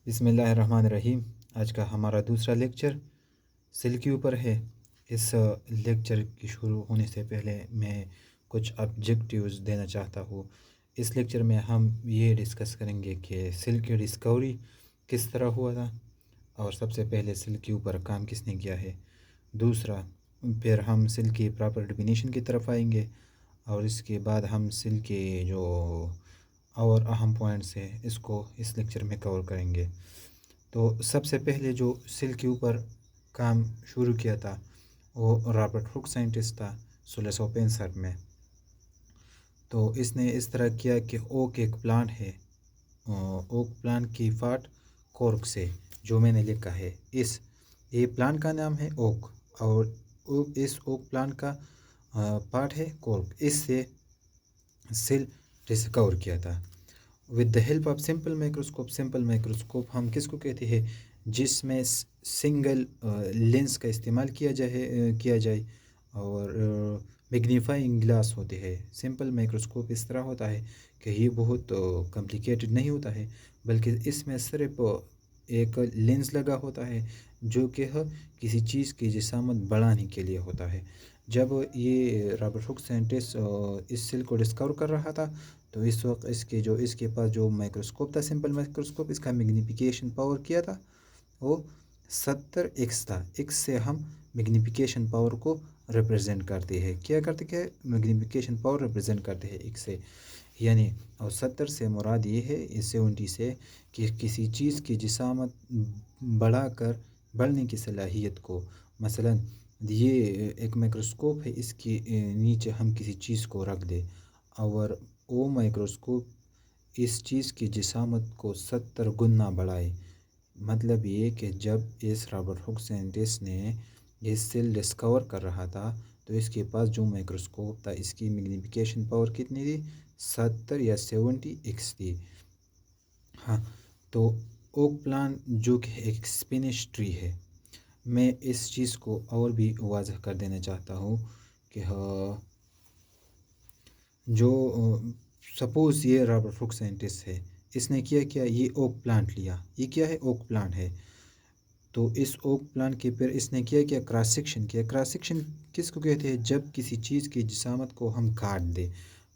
بسم اللہ الرحمن الرحیم۔ آج کا ہمارا دوسرا لیکچر سل کے اوپر ہے۔ اس لیکچر کی شروع ہونے سے پہلے میں کچھ آبجیکٹیوز دینا چاہتا ہوں۔ اس لیکچر میں ہم یہ ڈسکس کریں گے کہ سل کی ڈسکوری کس طرح ہوا تھا، اور سب سے پہلے سل کے اوپر کام کس نے کیا ہے۔ دوسرا، پھر ہم سل کی پراپر ڈیفینیشن کی طرف آئیں گے، اور اس کے بعد ہم سل کے جو اور اہم پوائنٹس ہیں اس کو اس لیکچر میں کور کریں گے۔ تو سب سے پہلے جو سل کے اوپر کام شروع کیا تھا وہ رابرٹ ہک سائنٹسٹ تھا 1665 میں۔ تو اس نے اس طرح کیا کہ اوک ایک پلانٹ ہے، اوک پلانٹ کی فاٹ کورک سے، جو میں نے لکھا ہے یہ پلانٹ کا نام ہے اوک، اور اس اوک پلانٹ کا پارٹ ہے کورک۔ اس سے سل ڈسکور کیا تھا with the help of simple microscope. Simple microscope ہم کس کو کہتے ہیں؟ جس میں سنگل لینس کا استعمال کیا جائے اور میگنیفائنگ گلاس ہوتے ہیں۔ سمپل مائکروسکوپ اس طرح ہوتا ہے کہ یہ بہت کمپلیکیٹڈ نہیں ہوتا ہے، بلکہ اس میں صرف ایک لینس لگا ہوتا ہے جو کہ کسی چیز کی جسامت بڑھانے کے لیے ہوتا ہے۔ جب یہ رابرٹ ہک سائنٹسٹ اس سل کو ڈسکور کر رہا تھا تو اس وقت اس کے پاس جو مائکروسکوپ تھا، سمپل مائکروسکوپ، اس کا میگنیفیکیشن پاور کیا تھا؟ وہ 70x تھا۔ ایکس سے ہم میگنیفیکیشن پاور کو ریپرزینٹ کرتے ہیں۔ کیا کرتے کہ میگنیفیکیشن پاور ریپرزینٹ کرتے ہیں ایکس سے، یعنی اور 70 سے مراد یہ ہے، اس 70 سے کہ کسی چیز کی جسامت بڑھنے کی صلاحیت کو، مثلا یہ ایک مائکروسکوپ ہے، اس کی نیچے ہم کسی چیز کو رکھ دیں اور وہ مائکروسکوپ اس چیز کی جسامت کو 70 گنا بڑھائے۔ مطلب یہ کہ جب اس رابرٹ ہک سائنٹسٹ نے یہ سیل ڈسکور کر رہا تھا تو اس کے پاس جو مائکروسکوپ تھا، اس کی میگنیفیکیشن پاور کتنی تھی؟ 70 یا 70x تھی۔ ہاں، تو اوک پلانٹ جو کہ ایک اسپینش ٹری ہے، میں اس چیز کو اور بھی واضح کر دینا چاہتا ہوں کہ جو سپوز یہ رابرٹ ہک سائنٹسٹ ہے، اس نے کیا یہ اوک پلانٹ لیا۔ یہ کیا ہے؟ اوک پلانٹ ہے۔ تو اس اوک پلانٹ کے پھر اس نے کیا کراس سیکشن کیا۔ کراس سیکشن کس کو کہتے ہیں؟ جب کسی چیز کی جسامت کو ہم کاٹ دیں،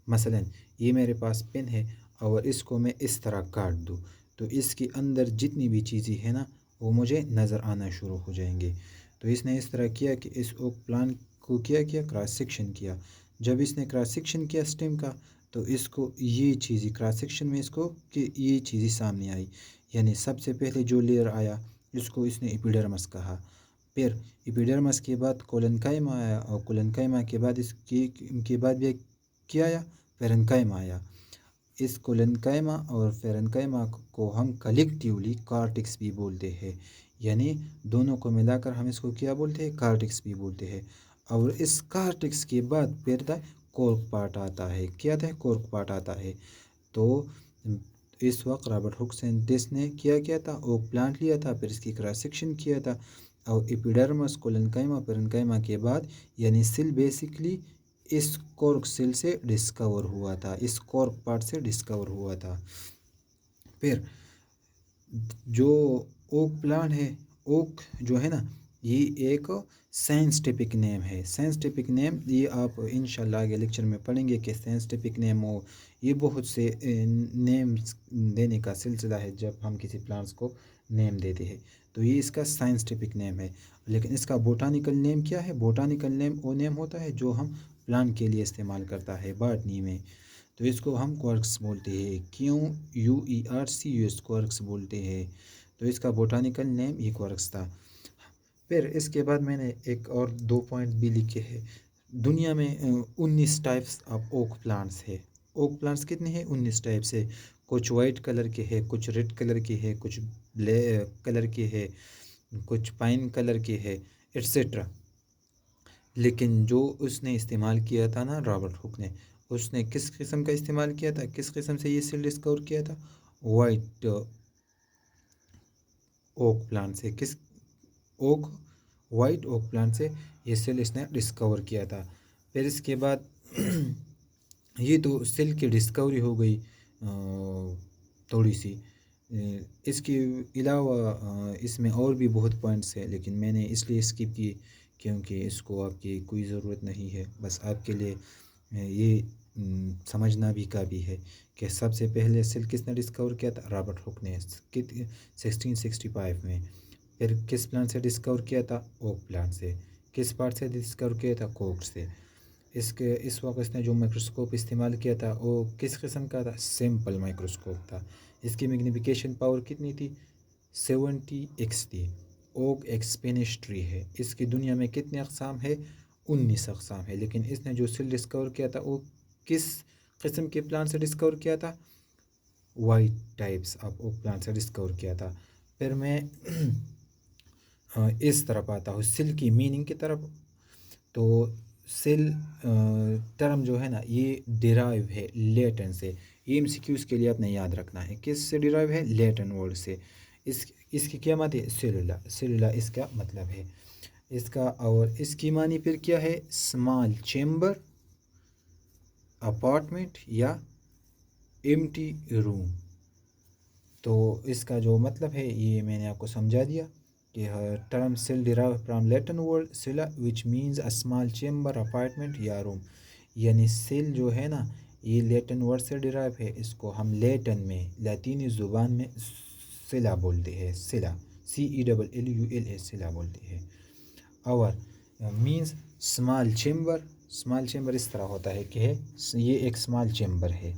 مثلا یہ میرے پاس پن ہے اور اس کو میں اس طرح کاٹ دوں تو اس کے اندر جتنی بھی چیزیں ہیں نا وہ مجھے نظر آنا شروع ہو جائیں گے۔ تو اس نے اس طرح کیا کہ اس اوک پلانٹ کو کیا کراس سیکشن کیا۔ جب اس نے کراس سیکشن کیا اسٹیم کا تو اس کو یہ چیزیں کراس سیکشن میں اس کو کہ یہ چیزیں سامنے آئی، یعنی سب سے پہلے جو لیئر آیا اس کو اس نے ایپیڈرمس کہا۔ پھر ایپیڈرمس کے بعد کولنکائما آیا، اور کولنکائما کے بعد کے بعد بھی کیا آیا؟ پیرنکائما آیا۔ اس کولنکائما اور پیرنکائما کو ہم کلیکٹیولی کارٹکس بھی بولتے ہیں، یعنی دونوں کو ملا کر ہم اس کو کیا بولتے ہیں؟ کارٹکس بھی بولتے ہیں۔ اور اس کارٹکس کے بعد پھر کورک پارٹ آتا ہے۔ کیا تھا؟ کورک پارٹ آتا ہے۔ تو اس وقت رابرٹ ہک سائنٹسٹ نے کیا تھا؟ اوک پلانٹ لیا تھا، پھر اس کی کراس سیکشن کیا تھا، اور ایپیڈرمس کولنکائما پیرنکائما کے بعد یعنی سل بیسکلی اس کورک سیل سے ڈسکور ہوا تھا، اس کورک پارٹ سے ڈسکور ہوا تھا۔ پھر جو اوک پلانٹ ہے، اوک جو ہے نا، یہ ایک سائنٹیفک نیم ہے۔ سائنٹیفک نیم یہ آپ انشاءاللہ آگے لیکچر میں پڑھیں گے کہ سائنٹیفک نیم ہو، یہ بہت سے نیمز دینے کا سلسلہ ہے۔ جب ہم کسی پلانٹس کو نیم دیتے ہیں تو یہ اس کا سائنٹیفک نیم ہے، لیکن اس کا بوٹانیکل نیم کیا ہے؟ بوٹانیکل نیم وہ نیم ہوتا ہے جو ہم پلانٹ کے لیے استعمال کرتا ہے باٹنی میں، تو اس کو ہم کوارکس بولتے ہیں، QUERCUS کوارکس بولتے ہیں۔ تو اس کا بوٹانیکل نیم یہ کوارکس تھا۔ پھر اس کے بعد میں نے ایک اور 2 پوائنٹ بھی لکھے ہیں۔ دنیا میں 19 ٹائپس آف اوک پلانٹس ہے۔ اوک پلانٹس کتنے ہیں؟ 19 ٹائپ سے۔ کچھ وائٹ کلر کے ہے، کچھ ریڈ کلر کے ہے، کچھ بلیک کلر کے ہے، کچھ پائن کلر کے ہے، ایٹسیٹرا۔ لیکن جو اس نے استعمال کیا تھا نا رابرٹ ہک نے، اس نے کس قسم کا استعمال کیا تھا؟ کس قسم سے یہ سیل ڈسکور کیا تھا؟ وائٹ اوک پلانٹ سے۔ وائٹ اوک پلانٹ سے یہ سیل اس نے ڈسکور کیا تھا۔ پھر اس کے بعد یہ تو سیل کی ڈسکوری ہو گئی تھوڑی سی۔ اس کے علاوہ اس میں اور بھی بہت پوائنٹس ہیں، لیکن میں نے اس لیے اسکپ کی کیونکہ اس کو آپ کی کوئی ضرورت نہیں ہے، بس آپ کے لیے یہ سمجھنا بھی کافی ہے کہ سب سے پہلے سیل کس نے ڈسکور کیا تھا؟ رابرٹ ہک نے 1665 میں۔ پھر کس پلانٹ سے ڈسکور کیا تھا؟ اوک پلانٹ سے۔ کس پارٹ سے ڈسکور کیا تھا؟ کوک سے۔ اس وقت اس نے جو مائکروسکوپ استعمال کیا تھا وہ کس قسم کا تھا؟ سمپل مائکروسکوپ تھا۔ اس کی میگنیفیکیشن پاور کتنی تھی؟ 70x تھی۔ اوک ایک اسپینش ٹری ہے۔ اس کی دنیا میں کتنے اقسام ہے؟ 19 اقسام ہے، لیکن اس نے جو سیل ڈسکور کیا تھا وہ کس قسم کے پلانٹ سے ڈسکور کیا تھا؟ White types of oak plant سے ڈسکور کیا تھا۔ پھر میں اس طرف آتا ہوں سیل کی میننگ کی طرف۔ تو سیل ٹرم جو ہے نا یہ ڈیرائیو ہے لیٹن سے۔ یہ ایم سی کیوز کے لیے آپ نے یاد رکھنا ہے، کس سے ڈیرائیو ہے؟ لیٹن ورڈ سے۔ اس کی کیا مت ہے؟ سیلولا۔ سیلولا اس کا مطلب ہے اس کا، اور اس کی معنی پھر کیا ہے؟ اسمال چیمبر، اپارٹمنٹ یا ایمٹی روم۔ تو اس کا جو مطلب ہے یہ میں نے آپ کو سمجھا دیا کہ term cell derive from Latin word سیلا which means a small chamber, apartment یا روم۔ یعنی سیل جو ہے نا یہ لیٹن ورڈ سے ڈیرائیو ہے، اس کو ہم لیٹن میں لاطینی زبان میں سیلا بولتے ہیں، سیلا CELLULA سیلا بولتے ہیں۔ اور means small chamber, small chamber اس طرح ہوتا ہے کہ یہ ایک اسمال چیمبر ہے،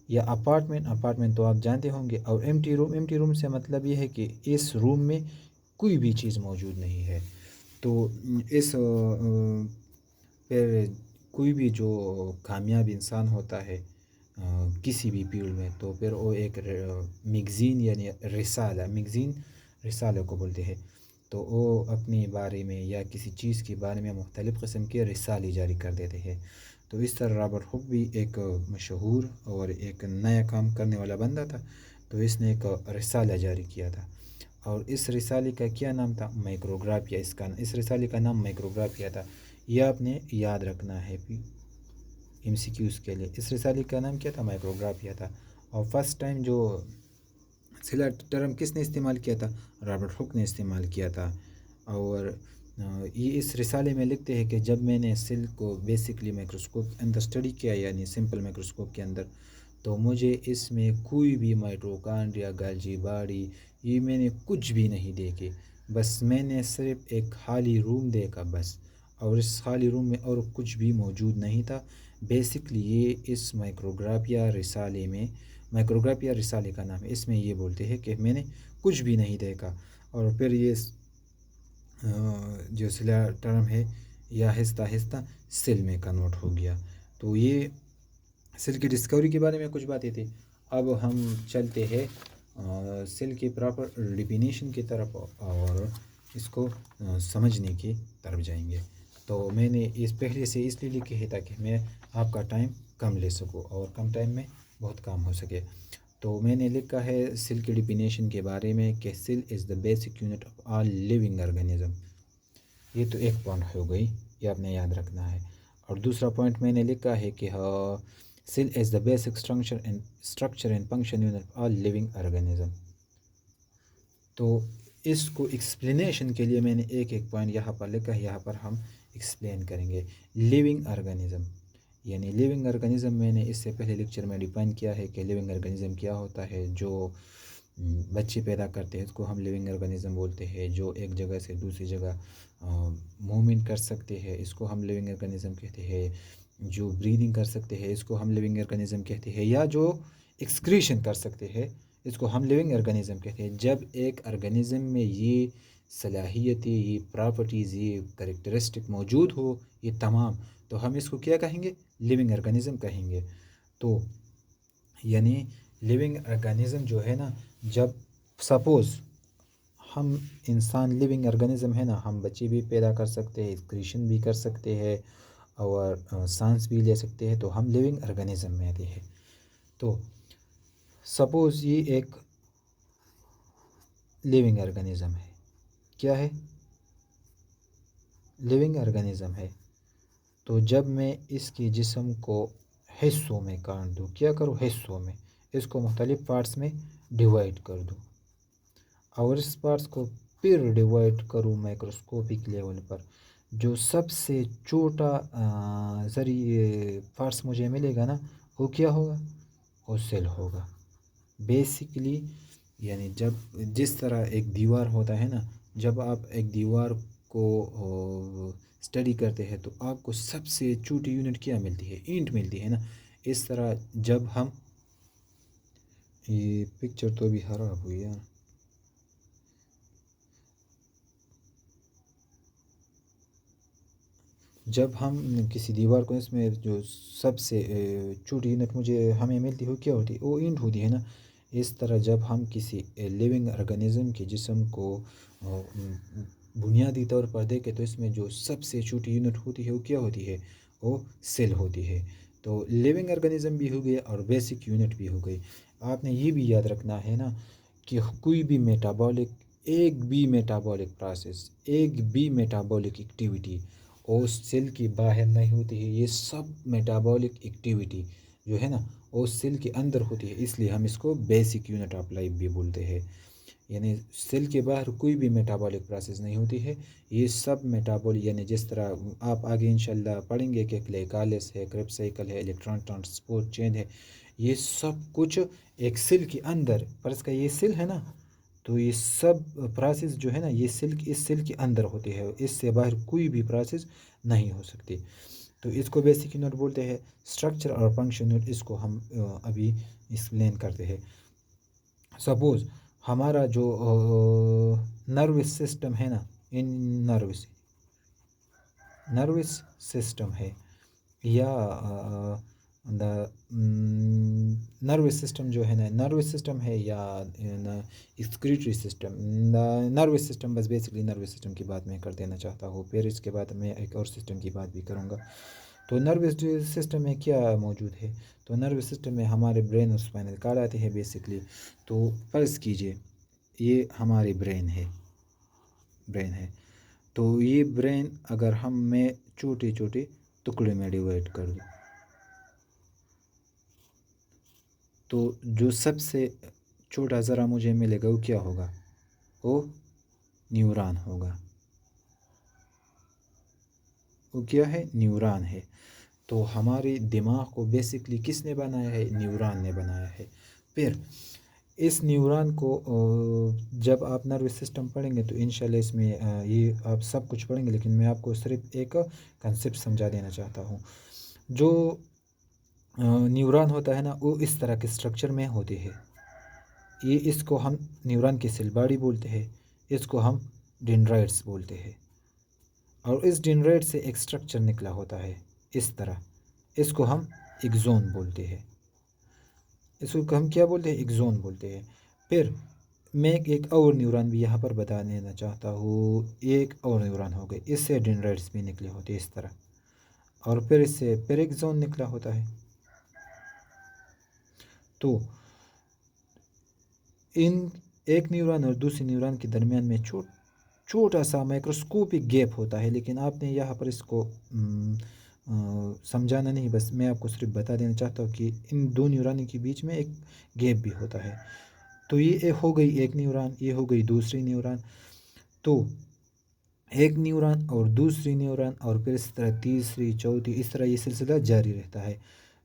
یا اپارٹمنٹ تو آپ جانتے ہوں گے، اور ایمٹی روم سے مطلب یہ ہے کہ اس روم میں کوئی بھی چیز موجود نہیں ہے۔ تو اس پھر کوئی بھی جو کامیاب انسان ہوتا ہے کسی بھی فیلڈ میں، تو پھر وہ ایک میگزین یعنی رسالہ کو بولتے ہیں، تو وہ اپنے بارے میں یا کسی چیز کے بارے میں مختلف قسم کے رسالے جاری کر دیتے ہیں۔ تو اس طرح رابرٹ ہک بھی ایک مشہور اور ایک نیا کام کرنے والا بندہ تھا، تو اس نے ایک رسالہ جاری کیا تھا، اور اس رسالے کا کیا نام تھا؟ مائکروگرافیا۔ اس رسالے کا نام مائکروگرافیا تھا۔ یہ آپ نے یاد رکھنا ہے MCQs کے لیے۔ اس رسالے کا نام کیا تھا؟ مائکروگرافیا تھا۔ اور فرسٹ ٹائم جو سیلا ٹرم کس نے استعمال کیا تھا؟ رابرٹ ہک نے استعمال کیا تھا۔ اور یہ اس رسالے میں لکھتے ہیں کہ جب میں نے سیل کو بیسکلی مائکروسکوپ کے اندر اسٹڈی کیا، یعنی سمپل مائکروسکوپ کے اندر، تو مجھے اس میں کوئی بھی مائٹوکانڈریا، گالجی باڈی، یہ میں نے کچھ بھی نہیں دیکھے، بس میں نے صرف ایک خالی روم دیکھا بس، اور اس خالی روم میں اور کچھ بھی موجود نہیں تھا۔ بیسکلی یہ اس مائکروگرافیا رسالے کا نام ہے۔ اس میں یہ بولتے ہیں کہ میں نے کچھ بھی نہیں دیکھا، اور پھر یہ جو سیلا ٹرم ہے یا آہستہ آہستہ سیل میں کنورٹ ہو گیا۔ تو یہ سیل کی ڈسکوری کے بارے میں کچھ باتیں تھی۔ اب ہم چلتے ہیں سیل کی پراپر ڈیفینیشن کی طرف اور اس کو سمجھنے کی طرف جائیں گے۔ تو میں نے اس پہلے سے اس لیے لکھی ہے تاکہ میں آپ کا ٹائم کم لے سکوں اور کم ٹائم میں بہت کام ہو سکے۔ تو میں نے لکھا ہے سیل کی ڈیفینیشن کے بارے میں کہ cell is the basic unit of all living organism. یہ تو ایک پوائنٹ ہو گئی، یہ آپ نے یاد رکھنا ہے۔ اور دوسرا پوائنٹ میں نے لکھا ہے کہ cell is the basic structure and function unit of all living organism. تو اس کو ایکسپلینیشن کے لیے میں نے ایک پوائنٹ یہاں پر لکھا ہے، یہاں پر ہم ایکسپلین کریں گے۔ لیونگ آرگینزم، یعنی لیونگ آرگینزم میں نے اس سے پہلے لیکچر میں ڈیفائن کیا ہے کہ لیونگ آرگینزم کیا ہوتا ہے۔ جو بچے پیدا کرتے ہیں اس کو ہم لیونگ آرگینزم بولتے ہیں، جو ایک جگہ سے دوسری جگہ موومنٹ کر سکتے ہیں اس کو ہم لیونگ آرگینزم کہتے ہیں، جو بریدنگ کر سکتے ہیں اس کو ہم لیونگ آرگینزم کہتے ہیں، یا جو ایکسکریشن کر سکتے ہیں اس کو ہم لیونگ آرگینزم کہتے ہیں۔ جب ایک آرگینزم میں یہ صلاحیتیں، یہ پراپرٹیز، یہ کریکٹرسٹک موجود ہو، یہ تمام، تو ہم اس کو کیا کہیں گے؟ لیونگ آرگینزم کہیں گے۔ تو یعنی لیونگ آرگینزم جو ہے نا، جب سپوز ہم انسان لیونگ آرگینزم ہے نا، ہم بچے بھی پیدا کر سکتے ہیں، ایکسکریشن بھی کر سکتے ہیں اور سانس بھی لے سکتے ہیں، تو ہم لیونگ آرگینزم میں آتے ہیں۔ تو سپوز یہ ایک لیونگ آرگینزم ہے، کیا ہے؟ لیونگ آرگینزم ہے۔ تو جب میں اس کے جسم کو حصوں میں کاٹ دوں، کیا کروں؟ حصوں میں، اس کو مختلف پارٹس میں ڈیوائڈ کر دوں اور اس پارٹس کو پھر ڈیوائڈ کروں مائکروسکوپک لیول پر، جو سب سے چھوٹا پارٹس مجھے ملے گا نا، وہ کیا ہوگا؟ وہ سیل ہوگا بیسیکلی. یعنی جس طرح ایک دیوار ہوتا ہے نا، جب آپ ایک دیوار کو اسٹڈی کرتے ہیں تو آپ کو سب سے چھوٹی یونٹ کیا ملتی ہے؟ اینٹ ملتی ہے نا. اس طرح جب ہم یہ پکچر تو بھی خراب ہوئی ہے. جب ہم کسی دیوار کو، اس میں جو سب سے چھوٹی یونٹ ہمیں ملتی ہے کیا ہوتی ہے؟ وہ اینٹ ہوتی ہے نا. اس طرح جب ہم کسی لیونگ آرگنزم کے جسم کو بنیادی طور پر دیکھیں تو اس میں جو سب سے چھوٹی یونٹ ہوتی ہے وہ کیا ہوتی ہے؟ وہ سیل ہوتی ہے. تو لیونگ آرگنزم بھی ہو گئی اور بیسک یونٹ بھی ہو گئی. آپ نے یہ بھی یاد رکھنا ہے نا کہ کوئی بھی میٹابولک پروسیس، ایک بھی میٹابولک ایکٹیویٹی اور سیل کی باہر نہیں ہوتی ہے. یہ سب میٹابولک ایکٹیویٹی جو ہے نا وہ سیل کے اندر ہوتی ہے. اس لیے ہم اس کو بیسک یونٹ آف لائف بھی بولتے ہیں. یعنی سیل کے باہر کوئی بھی میٹابولک پروسیس نہیں ہوتی ہے. یہ سب میٹابولک، یعنی جس طرح آپ آگے انشاءاللہ پڑھیں گے کہ گلائکالس ہے، کرب سائیکل ہے، الیکٹران ٹرانسپورٹ چین ہے، یہ سب کچھ ایک سیل کے اندر، پر اس کا یہ سیل ہے نا، تو یہ سب پروسیس جو ہے نا یہ اس سیل کے اندر ہوتی ہے. اس سے باہر کوئی بھی پروسیس نہیں ہو سکتی. تو اس کو بیسک یونٹ بولتے ہیں. اسٹرکچر اور فنکشن یونٹ اس کو ہم ابھی ایکسپلین کرتے ہیں. سپوز ہمارا جو نروس سسٹم ہے نا، نروس سسٹم ہے یا نروس سسٹم جو ہے نا، نروس سسٹم ہے یا ایکسکریٹری سسٹم. نروس سسٹم، بس بیسکلی نروس سسٹم کی بات میں کر دینا چاہتا ہوں، پھر اس کے بعد میں ایک اور سسٹم کی بات بھی کروں گا. تو نروس سسٹم میں کیا موجود ہے؟ تو نروس سسٹم میں ہمارے برین اور اسپائنل کارڈ آتے ہیں بیسکلی. تو فرض کیجئے یہ ہماری برین ہے. تو یہ برین اگر میں چھوٹے چھوٹے ٹکڑے میں ڈیوائڈ کر دوں تو جو سب سے چھوٹا ذرا مجھے ملے گا وہ کیا ہوگا؟ وہ نیوران ہوگا. وہ کیا ہے؟ نیوران ہے. تو ہمارے دماغ کو بیسکلی کس نے بنایا ہے؟ نیوران نے بنایا ہے. پھر اس نیوران کو جب آپ نروس سسٹم پڑھیں گے تو انشاءاللہ اس میں یہ آپ سب کچھ پڑھیں گے، لیکن میں آپ کو صرف ایک کنسیپٹ سمجھا دینا چاہتا ہوں. جو نیوران ہوتا ہے نا وہ اس طرح کے اسٹرکچر میں ہوتے ہیں. اس کو ہم نیوران کی سیل باڈی بولتے ہیں. اس کو ہم ڈینڈرائٹس بولتے ہیں. اور اس ڈینڈرائٹ سے ایک اسٹرکچر نکلا ہوتا ہے اس طرح. اس کو ہم ایکزون بولتے ہیں. اس کو ہم کیا بولتے ہیں؟ ایکزون بولتے ہیں. پھر میں ایک اور نیوران بھی یہاں پر بتا دینا چاہتا ہوں. ایک اور نیوران ہو گئے، اس سے ڈینڈرائٹس بھی نکلے ہوتے ہیں اس طرح. اور پھر اس سے پھر ایکزون نکلا ہوتا ہے. تو ایک نیوران اور دوسری نیوران کے درمیان میں چھوٹا سا مائکروسکوپک گیپ ہوتا ہے، لیکن آپ نے یہاں پر اس کو سمجھانا نہیں، بس میں آپ کو صرف بتا دینا چاہتا ہوں کہ ان دو نیورانوں کے بیچ میں ایک گیپ بھی ہوتا ہے. تو یہ ہو گئی ایک نیوران، یہ ہو گئی دوسری نیوران. تو ایک نیوران اور دوسری نیوران اور پھر اس طرح تیسری، چوتھی، اس طرح یہ سلسلہ جاری رہتا ہے.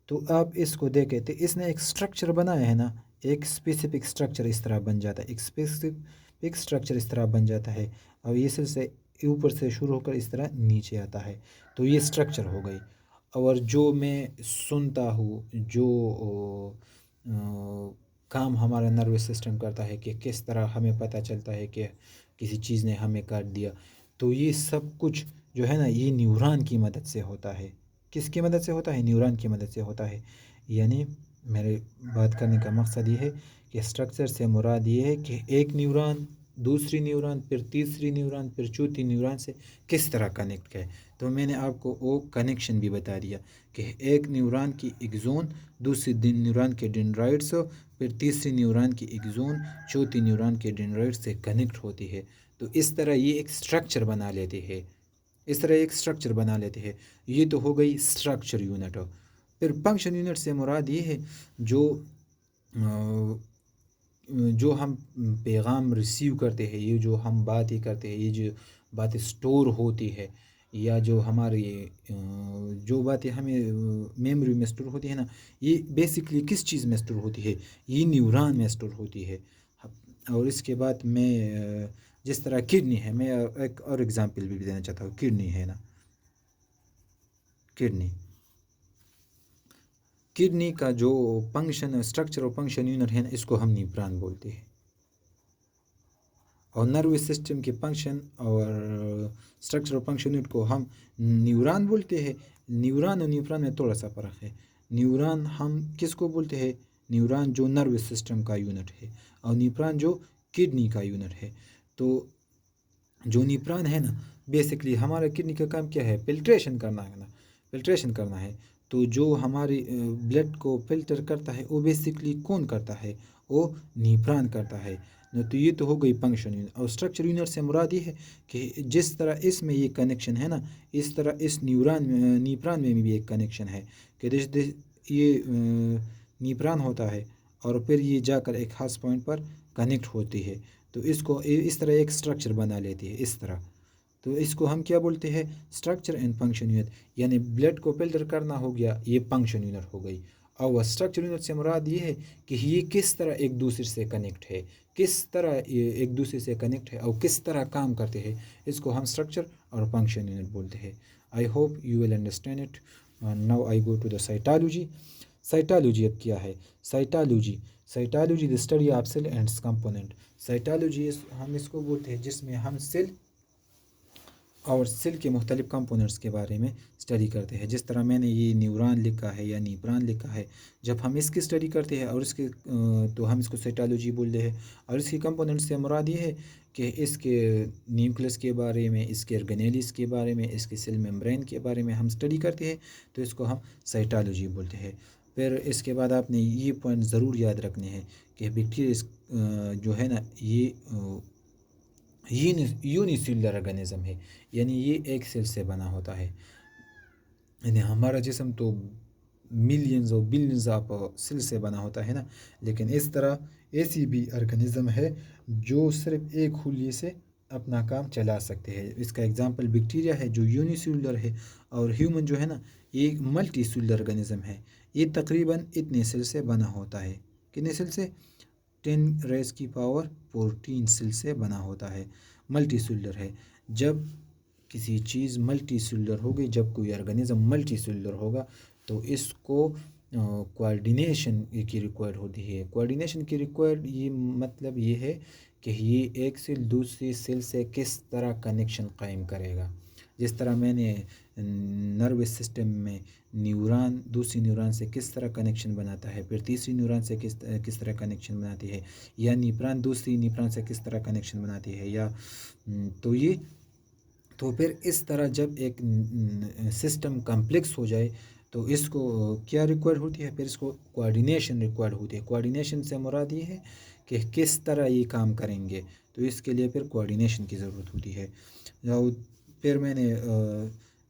تو آپ اس کو دیکھیں تو اس نے ایک سٹرکچر بنایا ہے نا، ایک اسپیسیفک سٹرکچر اس طرح بن جاتا ہے. ایک اسپیسیفک سٹرکچر اس طرح بن جاتا ہے اور یہ سلسلہ اوپر سے شروع ہو کر اس طرح نیچے آتا ہے. تو یہ سٹرکچر ہو گئی. اور جو میں سنتا ہوں، جو کام ہمارا نروس سسٹم کرتا ہے کہ کس طرح ہمیں پتہ چلتا ہے کہ کسی چیز نے ہمیں کاٹ دیا، تو یہ سب کچھ جو ہے نا یہ نیوران کی مدد سے ہوتا ہے. کس کی مدد سے ہوتا ہے؟ نیوران کی مدد سے ہوتا ہے. یعنی میرے بات کرنے کا مقصد یہ ہے کہ سٹرکچر سے مراد یہ ہے کہ ایک نیوران دوسری نیوران، پھر تیسری نیوران، پھر چوتھی نیوران سے کس طرح کنیکٹ ہے. تو میں نے آپ کو وہ کنیکشن بھی بتا دیا کہ ایک نیوران کی ایکزون دوسری نیوران کے ڈینڈرائٹس، پھر تیسری نیوران کی ایکزون چوتھی نیوران کے ڈینڈرائٹس سے کنیکٹ ہوتی ہے. تو اس طرح یہ ایک سٹرکچر بنا لیتے ہیں. یہ تو ہو گئی سٹرکچر یونٹ. پھر فنکشن یونٹ سے مراد یہ ہے جو جو ہم پیغام ریسیو کرتے ہیں، یہ جو ہم باتیں کرتے ہیں، یہ جو باتیں سٹور ہوتی ہے، یا جو ہماری جو باتیں ہمیں میموری میں سٹور ہوتی ہے نا، یہ بیسکلی کس چیز میں سٹور ہوتی ہے؟ یہ نیوران میں سٹور ہوتی ہے۔ اور اس کے بعد میں جس طرح کڈنی ہے، میں ایک اور ایگزامپل بھی دینا چاہتا ہوں۔ کڈنی ہے نا، کڈنی کا جو فنکشن اسٹرکچر اور فنکشن یونٹ ہے نا، اس کو ہم نیوران بولتے ہیں۔ اور نروس سسٹم کے فنکشن اور اسٹرکچر اور فنکشن یونٹ کو ہم نیوران بولتے ہیں۔ نیوران اور نیوران میں تھوڑا سا فرق ہے۔ نیوران ہم کس کو بولتے ہیں؟ نیوران جو نروس سسٹم کا یونٹ ہے، اور نیوران جو کڈنی کا یونٹ ہے۔ تو جو نیوران ہے نا، بیسکلی ہمارا کڈنی کا کام کیا ہے؟ فلٹریشن کرنا ہے نا، فلٹریشن کرنا ہے۔ تو جو ہماری بلڈ کو فلٹر کرتا ہے، وہ بیسکلی کون کرتا ہے؟ وہ نیوران کرتا ہے۔ تو یہ تو ہو گئی فنکشن یونٹ۔ اور اسٹرکچر یونٹ سے مراد یہ ہے کہ جس طرح اس میں یہ کنیکشن ہے نا، اس طرح اس نیوران میں بھی ایک کنیکشن ہے کہ یہ نیوران ہوتا ہے، اور پھر یہ جا کر ایک خاص پوائنٹ پر کنیکٹ ہوتی ہے۔ تو اس کو اس طرح ایک اسٹرکچر بنا لیتی ہے، اس طرح۔ تو اس کو ہم کیا بولتے ہیں؟ Structure and function unit. یعنی بلڈ کو فلٹر کرنا ہو گیا، یہ فنکشن یونٹ ہو گئی۔ اور اسٹرکچر یونٹ سے مراد یہ ہے کہ یہ کس طرح ایک دوسرے سے کنیکٹ ہے، کس طرح یہ ایک دوسرے سے کنیکٹ ہے، اور کس طرح کام کرتے ہیں، اس کو ہم اسٹرکچر اور فنکشن یونٹ بولتے ہیں۔ I hope you will understand it. Now I go to the cytology. Cytology اب کیا ہے؟ Cytology the study of cell and component. Cytology ہم اس کو بولتے ہیں جس میں ہم سیل اور سیل کے مختلف کمپوننٹس کے بارے میں اسٹڈی کرتے ہیں۔ جس طرح میں نے یہ نیوران لکھا ہے یا نیوران لکھا ہے، جب ہم اس کی اسٹڈی کرتے ہیں اور اس کے تو ہم اس کو سائٹالوجی بولتے ہیں۔ اور اس کی کمپوننٹس سے مراد یہ ہے کہ اس کے نیوکلس کے بارے میں، اس کے ارگنیلیز کے بارے میں، اس کے سیل ممبرین کے بارے میں ہم اسٹڈی کرتے ہیں، تو اس کو ہم سائٹالوجی بولتے ہیں۔ پھر اس کے بعد آپ نے یہ پوائنٹ ضرور یاد رکھنے ہیں کہ بیکٹیریا جو ہے نا، یہ یونیسیلولر آرگنزم ہے، یعنی یہ ایک سیل سے بنا ہوتا ہے۔ یعنی ہمارا جسم تو ملینز اور بلینز آف سیل سے بنا ہوتا ہے نا، لیکن اس طرح ایسی بھی آرگنزم ہے جو صرف ایک خلیے سے اپنا کام چلا سکتے ہیں۔ اس کا ایگزامپل بیکٹیریا ہے جو یونیسیلولر ہے، اور ہیومن جو ہے نا، یہ ملٹی سیلولر آرگنزم ہے۔ یہ تقریباً اتنے سیل سے بنا ہوتا ہے۔ کتنے سیل سے؟ 10⁻⁴ سیل سے بنا ہوتا ہے، ملٹی سیلولر ہے۔ جب کسی چیز ملٹی سیلولر ہوگی، جب کوئی آرگنزم ملٹی سیلولر ہوگا، تو اس کو کوآرڈینیشن کی ریکوائرڈ ہوتی ہے۔ کوآرڈینیشن کی ریکوائرڈ یہ مطلب یہ ہے کہ یہ ایک سیل دوسری سیل سے کس طرح کنیکشن قائم کرے گا۔ جس طرح میں نے نروس سسٹم میں نیوران دوسری نیوران سے کس طرح کنیکشن بناتا ہے، پھر تیسری نیوران سے کس طرح کنیکشن بناتی ہے، یا نیوران دوسری نیوران سے کس طرح کنیکشن بناتی ہے، یا تو پھر اس طرح جب ایک سسٹم کمپلیکس ہو جائے تو اس کو کیا ریکوائر ہوتی ہے؟ پھر اس کو کوآرڈینیشن ریکوائر ہوتی ہے۔ کوآرڈینیشن سے مراد یہ ہے کہ کس طرح یہ کام کریں گے، تو اس کے لیے پھر کوآرڈینیشن کی ضرورت ہوتی ہے۔ پھر میں نے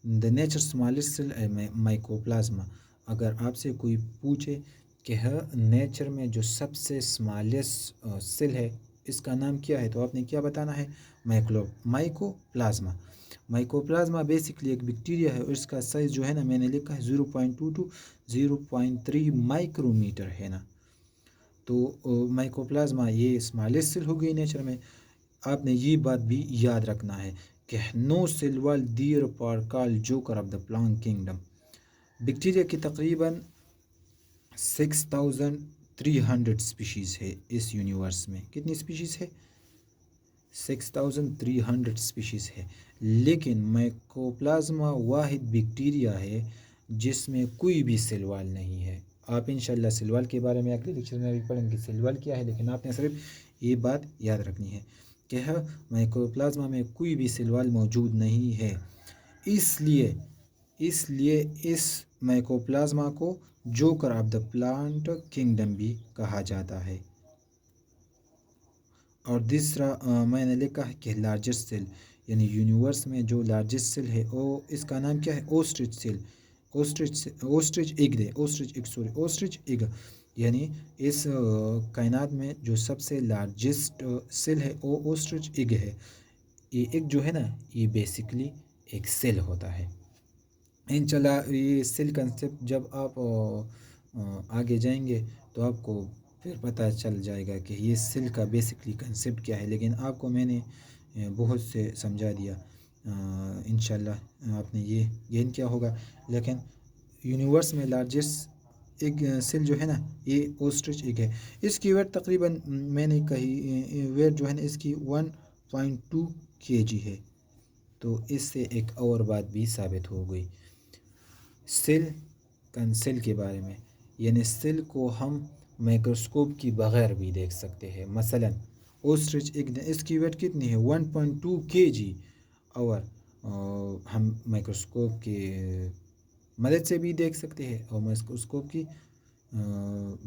دا نیچر اسمالسٹ سیل مائکوپلازما۔ اگر آپ سے کوئی پوچھے کہ نیچر میں جو سب سے اسمالسٹ سیل ہے، اس کا نام کیا ہے، تو آپ نے کیا بتانا ہے؟ مائکوپلازما۔ مائکوپلازما بیسکلی ایک بیکٹیریا ہے، اور اس کا سائز جو ہے نا، میں نے لکھا ہے 0.2 to 0.3 مائکرو میٹر ہے نا۔ تو مائکوپلازما یہ اسمالسٹ سیل ہو گئی نیچر میں۔ آپ نے یہ بات بھی یاد رکھنا ہے کہ نو سیل وال دیئر پار call joker of the plant kingdom. Bacteria کی تقریباً 6300 اسپیشیز ہے اس یونیورس میں۔ کتنی اسپیشیز ہے؟ 6300 اسپیشیز ہے، لیکن مائکوپلازما واحد بیکٹیریا ہے جس میں کوئی بھی سیل وال نہیں ہے۔ آپ انشاءاللہ سیل وال کے بارے میں اگلے لیکچر میں بھی پڑھیں گے سیل وال کیا ہے، لیکن آپ نے صرف یہ بات یاد رکھنی ہے کہ مائکوپلازما میں کوئی بھی سیل وال موجود نہیں ہے۔ اس لیے اس مائکوپلازما کو joker of the plant kingdom بھی کہا جاتا ہے۔ اور دوسرا میں نے لکھا ہے کہ لارجسٹ سیل، یعنی یونیورس میں جو لارجسٹ سیل ہے، اس کا نام کیا ہے؟ اوسٹرچ سیل۔ اوسٹرچ ایگ یعنی اس کائنات میں جو سب سے لارجسٹ سیل ہے وہ اوسٹرچ ایگ ہے. یہ ایگ جو ہے نا یہ بیسکلی ایک سیل ہوتا ہے. انشاءاللہ یہ سیل کنسیپٹ جب آپ آگے جائیں گے تو آپ کو پھر پتہ چل جائے گا کہ یہ سیل کا بیسکلی کنسیپٹ کیا ہے، لیکن آپ کو میں نے بہت سے سمجھا دیا. انشاءاللہ آپ نے یہ گین کیا ہوگا. لیکن یونیورس میں لارجسٹ ایک سیل جو ہے نا یہ اوسٹرچ ایگ ہے. اس کی ویٹ تقریباً میں نے کہی ویٹ جو ہے نا اس کی 1.2 kg ہے. تو اس سے ایک اور بات بھی ثابت ہو گئی سیل کے بارے میں، یعنی سیل کو ہم مائکروسکوپ کی بغیر بھی دیکھ سکتے ہیں. مثلا اوسٹرچ ایگ اس کی ویٹ کتنی ہے 1.2 kg، اور ہم مائکروسکوپ کی مدد سے بھی دیکھ سکتے ہیں اور مائکروسکوپ کی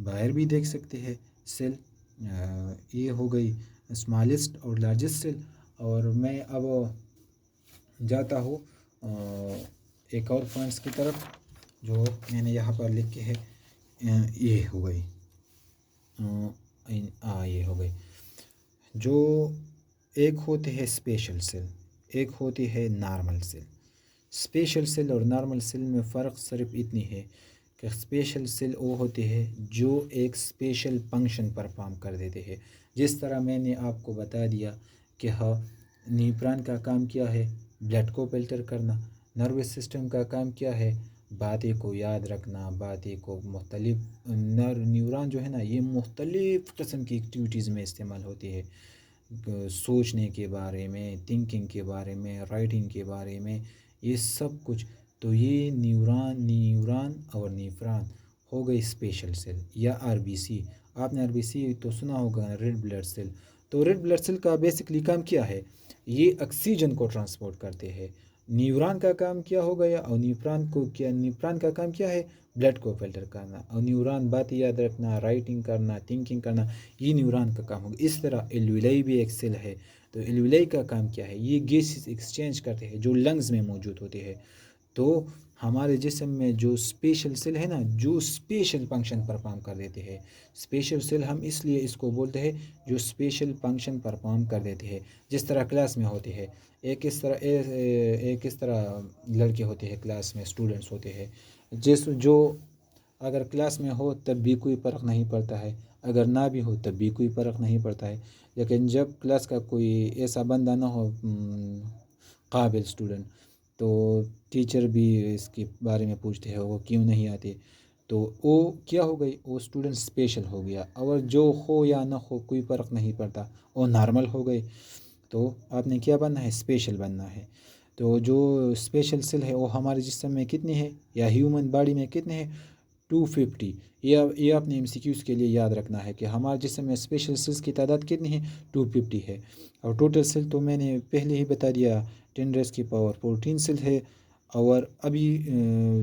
باہر بھی دیکھ سکتے ہیں سیل. یہ ہو گئی اسمالسٹ اور لارجسٹ سیل. اور میں اب جاتا ہوں ایک اور پوائنٹس کی طرف جو میں نے یہاں پر لکھ کے ہے. یہ ہو گئی یہ ہو گئی جو ایک ہوتے ہے اسپیشل سیل، ایک ہوتی ہے نارمل سیل. اسپیشل سیل اور نارمل سیل میں فرق صرف اتنی ہے کہ اسپیشل سیل وہ ہوتے ہیں جو ایک اسپیشل فنکشن پرفارم کر دیتے ہیں. جس طرح میں نے آپ کو بتا دیا کہ ہاں نیوپران کا کام کیا ہے، بلڈ کو فلٹر کرنا. نروس سسٹم کا کام کیا ہے، باتیں کو یاد رکھنا، باتیں کو مختلف نیوران جو ہے نا یہ مختلف قسم کی ایکٹیویٹیز میں استعمال ہوتی ہے. سوچنے کے بارے میں، تھنکنگ کے بارے میں، رائٹنگ کے بارے میں، یہ سب کچھ. تو یہ نیوران اور نیفران ہو گئی اسپیشل سیل یا RBC. آپ نے RBC تو سنا ہوگا، ریڈ بلڈ سیل. تو ریڈ بلڈ سیل کا بیسکلی کام کیا ہے، یہ آکسیجن کو ٹرانسپورٹ کرتے ہیں. نیوران کا کام کیا ہو گیا اور نیفران کا کام کیا ہے، بلڈ کو فلٹر کرنا. اور نیوران بات یاد رکھنا، رائٹنگ کرنا، تھنکنگ کرنا، یہ نیوران کا کام ہوگا. اس طرح ایلویلائی بھی ایک سیل ہے. تو ایلویلائی کا کام کیا ہے، یہ گیسز ایکسچینج کرتے ہیں جو لنگز میں موجود ہوتے ہیں. تو ہمارے جسم میں جو اسپیشل سیل ہے نا جو اسپیشل فنکشن پرفارم کر دیتے ہیں. اسپیشل سیل ہم اس لیے اس کو بولتے ہیں جو اسپیشل فنکشن پرفارم کر دیتے ہیں. جس طرح کلاس میں ہوتے ہیں، ایک اس طرح لڑکے ہوتے ہیں کلاس میں، اسٹوڈنٹس ہوتے ہیں جو اگر کلاس میں ہو تب بھی کوئی فرق نہیں پڑتا ہے، اگر نہ بھی ہو تب بھی کوئی فرق نہیں پڑتا ہے. لیکن جب کلاس کا کوئی ایسا بندہ نہ ہو قابل اسٹوڈنٹ، تو ٹیچر بھی اس کے بارے میں پوچھتے ہیں وہ کیوں نہیں آتے. تو وہ کیا ہو گئی، وہ اسٹوڈنٹ اسپیشل ہو گیا. اور جو ہو یا نہ ہو کوئی فرق نہیں پڑتا، وہ نارمل ہو گئے. تو آپ نے کیا بننا ہے، اسپیشل بننا ہے. تو جو اسپیشل سیل ہے وہ ہمارے جسم میں کتنے ہیں یا ہیومن باڈی میں کتنے ہیں، 250. یہ آپ نے MCQs کے لیے یاد رکھنا ہے کہ ہمارے جسم میں اسپیشل سیلز کی تعداد کتنی ہے، 250 ہے. اور ٹوٹل سیل تو میں نے پہلے ہی بتا دیا 10⁻14 سیل ہے. اور ابھی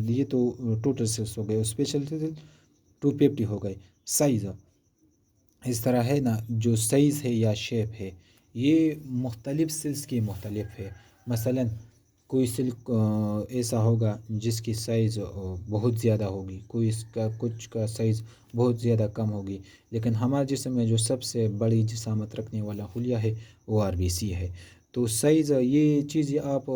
یہ تو ٹوٹل سیلز ہو گئے، اسپیشل سیل 250 ہو گئے. سائز اس طرح ہے نا، جو سائز ہے یا شیپ ہے یہ مختلف سیلز کی مختلف ہے. مثلا کوئی سیل ایسا ہوگا جس کی سائز بہت زیادہ ہوگی، کوئی اس کا کچھ کا سائز بہت زیادہ کم ہوگی. لیکن ہمارے جسم میں جو سب سے بڑی جسامت رکھنے والا خلیہ ہے وہ RBC ہے. تو سائز یہ چیز آپ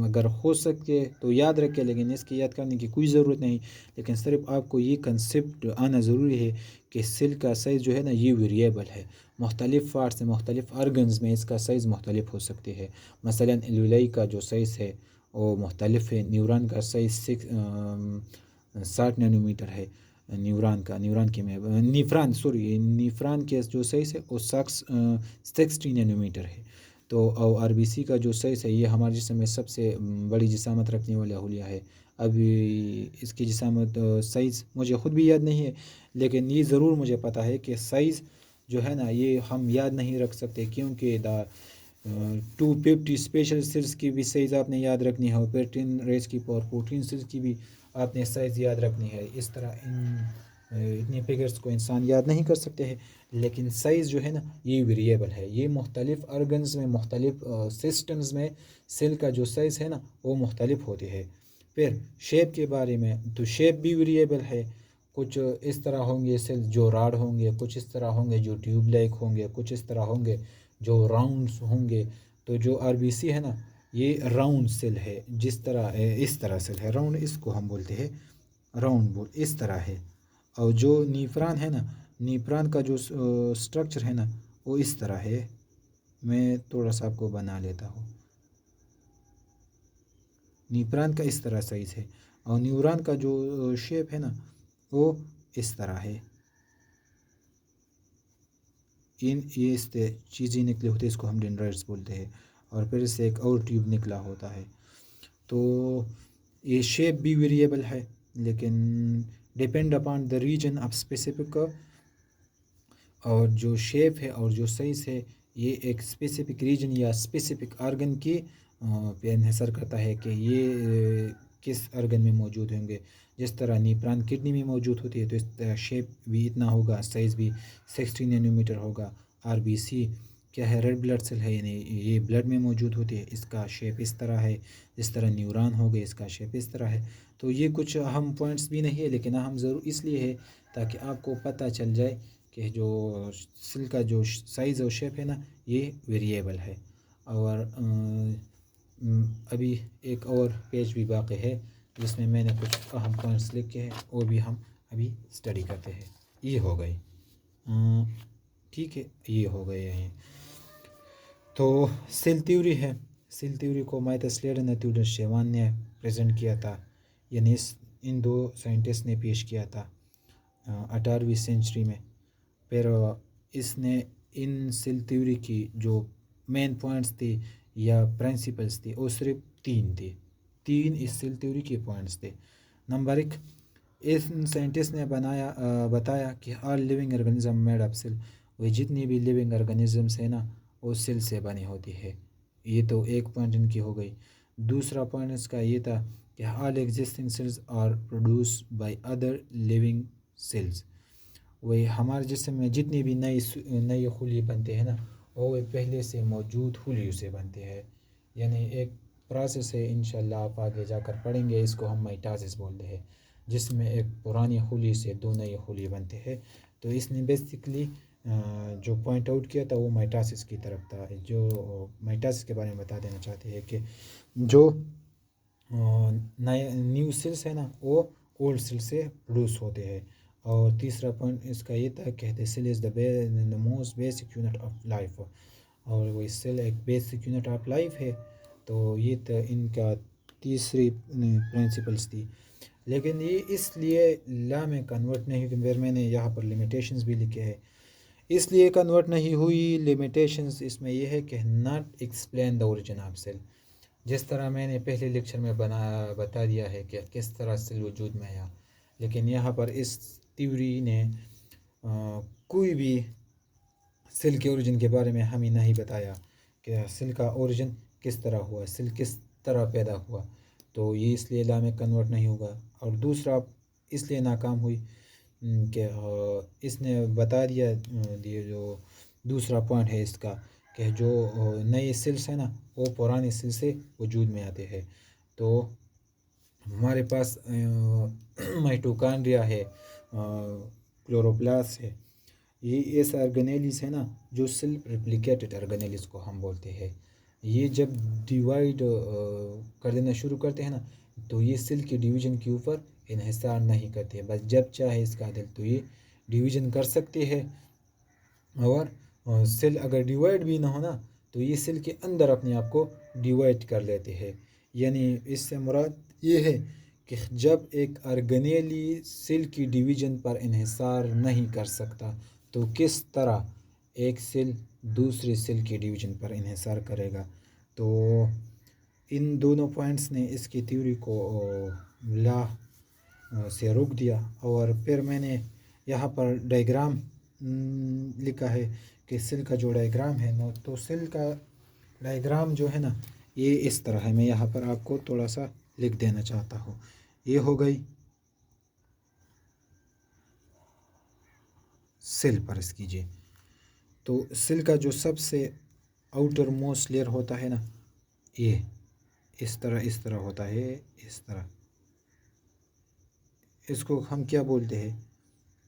اگر ہو سکے تو یاد رکھے، لیکن اس کی یاد کرنے کی کوئی ضرورت نہیں. لیکن صرف آپ کو یہ کنسیپٹ آنا ضروری ہے کہ سیل کا سائز جو ہے نا یہ ویریبل ہے. مختلف پارٹس میں، مختلف آرگنز میں اس کا سائز مختلف ہو سکتے ہیں. مثلا ایلویلائی کا جو سائز ہے وہ مختلف ہے. نیوران کا سائز 60 نینومیٹر ہے. نیفران کے جو سائز ہے وہ 60 نینومیٹر ہے. تو RBC کا جو سائز ہے یہ ہمارے جسم میں سب سے بڑی جسامت رکھنے والا خلیہ ہے. ابھی اس کی جسامت سائز مجھے خود بھی یاد نہیں ہے، لیکن یہ ضرور مجھے پتہ ہے کہ سائز جو ہے نا یہ ہم یاد نہیں رکھ سکتے، کیونکہ 250 اسپیشل سیلز کی بھی سائز آپ نے یاد رکھنی ہے اور 10⁻14 سیلز کی بھی آپ نے سائز یاد رکھنی ہے. اس طرح اتنی فگرز کو انسان یاد نہیں کر سکتے ہیں. لیکن سائز جو ہے نا یہ ویریبل ہے. یہ مختلف آرگنز میں، مختلف سسٹمز میں سیل کا جو سائز ہے نا وہ مختلف ہوتے ہیں. پھر شیپ کے بارے میں، تو شیپ بھی ویریبل ہے. کچھ اس طرح ہوں گے سیل جو راڈ ہوں گے، کچھ اس طرح ہوں گے جو ٹیوب لائک ہوں گے، کچھ اس طرح ہوں گے جو راؤنڈس ہوں گے۔ تو جو آر بی سی ہے نا، یہ راؤنڈ سیل ہے، جس طرح اس طرح سیل ہے راؤنڈ، اس کو ہم بولتے ہیں راؤنڈ بول، اس طرح ہے۔ اور جو نیفران ہے نا، نیفران کا جو سٹرکچر ہے نا، وہ اس طرح ہے۔ میں تھوڑا سا آپ کو بنا لیتا ہوں۔ نیفران کا اس طرح سائز ہے، اور نیوران کا جو شیپ ہے نا، وہ اس طرح ہے۔ یہ اس سے چیزیں نکلی ہوتی ہے، اس کو ہم ڈینڈرائٹس بولتے ہیں، اور پھر اس سے ایک اور ٹیوب نکلا ہوتا ہے۔ تو یہ شیپ بھی ویریبل ہے، لیکن depend upon the region of specific, اور جو شیپ ہے اور جو سائز ہے یہ ایک اسپیسیفک ریجن یا اسپیسیفک آرگن کی پہ انحصار کرتا ہے کہ یہ کس آرگن میں موجود ہوں گے۔ جس طرح نیپران کڈنی میں موجود ہوتی ہے تو اس طرح شیپ بھی اتنا ہوگا، سائز بھی 60 نینو میٹر ہوگا۔ آر بی سی کیا ہے؟ ریڈ بلڈ سیل ہے، یعنی یہ بلڈ میں موجود ہوتی ہے، اس کا شیپ اس طرح ہے۔ جس طرح نیوران ہو گئے، اس کا شیپ اس طرح ہے۔ تو یہ کچھ اہم پوائنٹس بھی نہیں ہے، لیکن اہم ضرور اس لیے ہے تاکہ آپ کو پتہ چل جائے کہ جو سیل کا جو سائز اور شیپ ہے نا، یہ ویریبل ہے۔ اور ابھی ایک اور پیج بھی باقی ہے جس میں نے کچھ اہم پوائنٹس لکھے ہیں، وہ بھی ہم ابھی اسٹڈی کرتے ہیں۔ یہ ہو گئی، ٹھیک ہے، یہ ہو گئے ہیں۔ تو سیل تھیوری ہے، سیل تھیوری کو مائتس لیڈن اور ٹیوڈر شیوان نے پریزنٹ کیا تھا، یعنی ان دو سائنٹسٹ نے پیش کیا تھا 18ویں سینچری میں۔ پھر اس نے ان سیل تھیوری کی جو مین پوائنٹس تھی یا پرنسپلس تھی، وہ صرف تین اس سیل تھیوری کے پوائنٹس تھے۔ نمبر 1، اس سائنٹسٹ نے بتایا کہ all living organism made up cell, وہ جتنی بھی لیونگ آرگنزمس ہیں نا، وہ سیل سے بنی ہوتی ہے۔ یہ تو ایک پوائنٹ ان کی ہو گئی۔ دوسرا پوائنٹ اس کا یہ تھا کہ all existing cells are produce by other living cells, وہی ہمارے جسم میں جتنی بھی نئی خلیے بنتے ہیں نا، وہ پہلے سے موجود خلیوں سے بنتے ہیں، یعنی ایک پروسیس ہے، انشاءاللہ آپ آگے جا کر پڑھیں گے، اس کو ہم مائٹاسس بولتے ہیں، جس میں ایک پرانی خلی سے دو نئی خلی بنتے ہیں۔ تو اس نے بیسیکلی جو پوائنٹ آؤٹ کیا تھا وہ مائٹاسس کی طرف تھا۔ جو مائٹاسس کے بارے میں بتا دینا چاہتے ہیں کہ جو نئے نیو سیلس ہیں نا، وہ اولڈ سیل سے پروڈیوس ہوتے ہیں۔ اور تیسرا پوائنٹ اس کا یہ تھا کہ cell is the most basic unit of life, اور وہ سیل ایک بیسک یونٹ آف لائف ہے۔ تو یہ ان کا تیسری پرنسپلس تھی، لیکن یہ اس لیے لا میں کنورٹ نہیں ہوئی۔ پھر میں نے یہاں پر لیمیٹیشنز بھی لکھے ہیں، اس لیے کنورٹ نہیں ہوئی۔ لیمیٹیشنز اس میں یہ ہے کہ not explain the origin of cell, جس طرح میں نے پہلے لیکچر میں بتا دیا ہے کہ کس طرح سیل وجود میں آیا، لیکن یہاں پر اس تھیوری نے کوئی بھی سیل کے اوریجن کے بارے میں ہمیں نہیں بتایا کہ سیل کا اوریجن کس طرح ہوا، سیل کس طرح پیدا ہوا۔ تو یہ اس لیے لا میں کنورٹ نہیں ہوگا۔ اور دوسرا اس لیے ناکام ہوئی کہ اس نے بتا دیا، جو دوسرا پوائنٹ ہے اس کا، کہ جو نئے سیلس ہیں نا، وہ پرانے سیل سے وجود میں آتے ہیں۔ تو ہمارے پاس مائٹوکانڈریا ہے، کلوروپلاس ہے، یہ ایسا آرگنیلیز ہے نا جو سیلف ریپلیکیٹڈ آرگنیلیز کو ہم بولتے ہیں۔ یہ جب ڈیوائڈ کر دینا شروع کرتے ہیں نا، تو یہ سیل کے ڈویژن کے اوپر انحصار نہیں کرتے، بس جب چاہے اس کا دل تو یہ ڈویژن کر سکتے ہیں۔ اور سیل اگر ڈیوائڈ بھی نہ ہونا تو یہ سیل کے اندر اپنے آپ کو ڈیوائڈ کر لیتے ہیں۔ یعنی اس سے مراد یہ ہے کہ جب ایک آرگنیلی سیل کی ڈویژن پر انحصار نہیں کر سکتا تو کس طرح ایک سیل دوسرے سیل کی ڈویژن پر انحصار کرے گا۔ تو ان دونوں پوائنٹس نے اس کی تھیوری کو لا سے روک دیا۔ اور پھر میں نے یہاں پر ڈائیگرام لکھا ہے کہ سیل کا جو ڈائیگرام ہے نا، تو سیل کا ڈائیگرام جو ہے نا، یہ اس طرح ہے۔ میں یہاں پر آپ کو تھوڑا سا لکھ دینا چاہتا ہوں۔ یہ ہو گئی سیل پر اس کیجیے۔ تو سیل کا جو سب سے آؤٹر موسٹ لیئر ہوتا ہے نا، یہ اس طرح ہوتا ہے، اس طرح۔ اس کو ہم کیا بولتے ہیں؟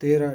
13